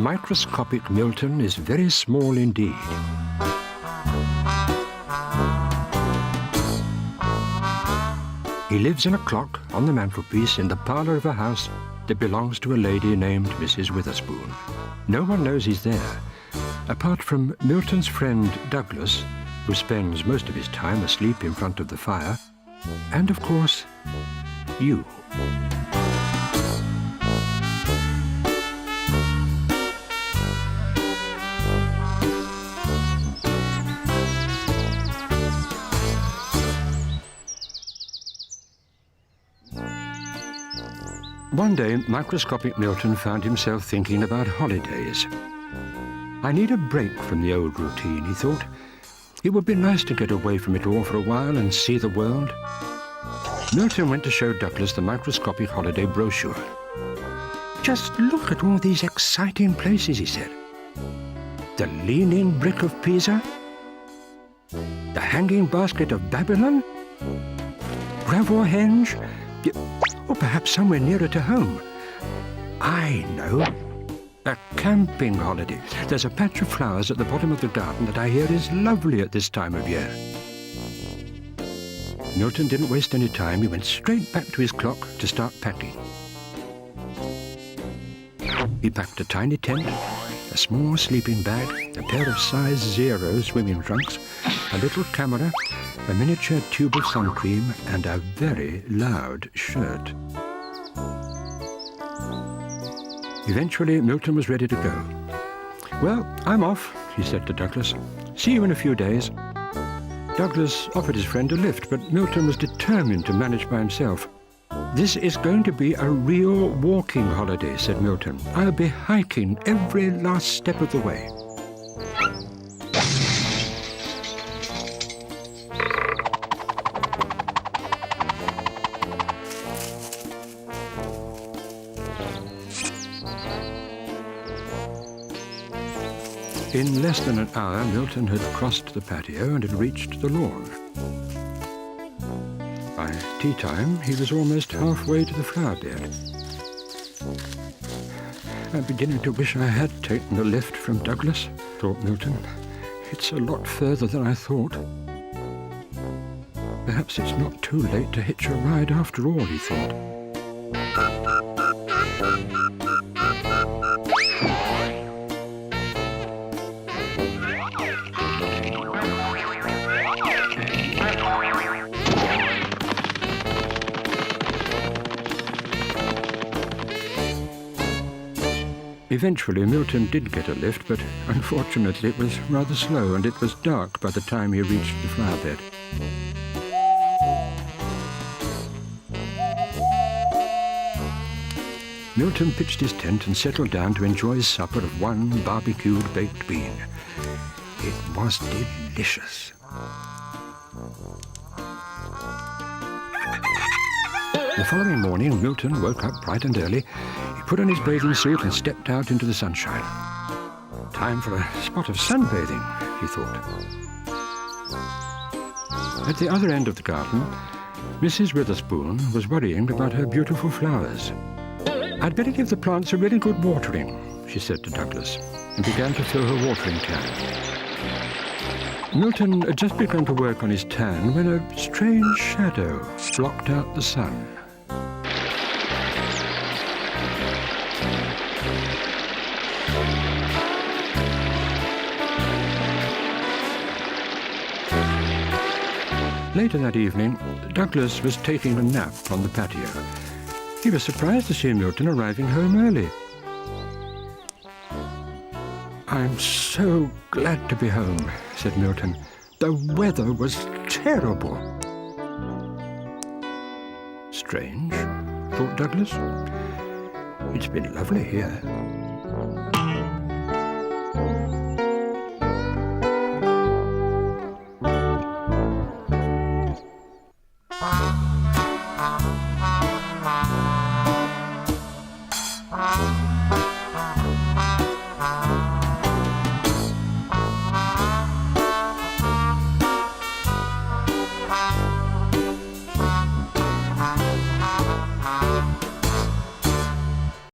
Microscopic Milton is very small indeed. He lives in a clock on the mantelpiece in the parlour of a house that belongs to a lady named Mrs. Witherspoon. No one knows he's there, apart from Milton's friend Douglas, who spends most of his time asleep in front of the fire, and of course, you. One day, Microscopic Milton found himself thinking about holidays. I need a break from the old routine, he thought. It would be nice to get away from it all for a while and see the world. Milton went to show Douglas the Microscopic holiday brochure. Just look at all these exciting places, he said. The leaning brick of Pisa, the hanging basket of Babylon, Gravelhenge, or perhaps somewhere nearer to home. I know. A camping holiday. There's a patch of flowers at the bottom of the garden that I hear is lovely at this time of year. Milton didn't waste any time. He went straight back to his clock to start packing. He packed a tiny tent, a small sleeping bag, a pair of size 0 swimming trunks, a little camera, a miniature tube of sun cream, and a very loud shirt. Eventually, Milton was ready to go. "Well, I'm off," he said to Douglas. "See you in a few days." Douglas offered his friend a lift, but Milton was determined to manage by himself. "This is going to be a real walking holiday," said Milton. "I'll be hiking every last step of the way." In less than an hour, Milton had crossed the patio and had reached the lawn. By tea time, he was almost halfway to the flower bed. "I'm beginning to wish I had taken the lift from Douglas," thought Milton. "It's a lot further than I thought. Perhaps it's not too late to hitch a ride after all," he thought. Eventually, Milton did get a lift, but unfortunately it was rather slow, and it was dark by the time he reached the flower bed. Milton pitched his tent and settled down to enjoy his supper of one barbecued baked bean. It was delicious. The following morning, Milton woke up bright and early. He put on his bathing suit and stepped out into the sunshine. "Time for a spot of sunbathing," he thought. At the other end of the garden, Mrs. Witherspoon was worrying about her beautiful flowers. "I'd better give the plants a really good watering," she said to Douglas, and began to fill her watering can. Milton had just begun to work on his tan when a strange shadow blocked out the sun. Later that evening, Douglas was taking a nap on the patio. He was surprised to see Milton arriving home early. "I'm so glad to be home," said Milton. "The weather was terrible." Strange, thought Douglas. It's been lovely here.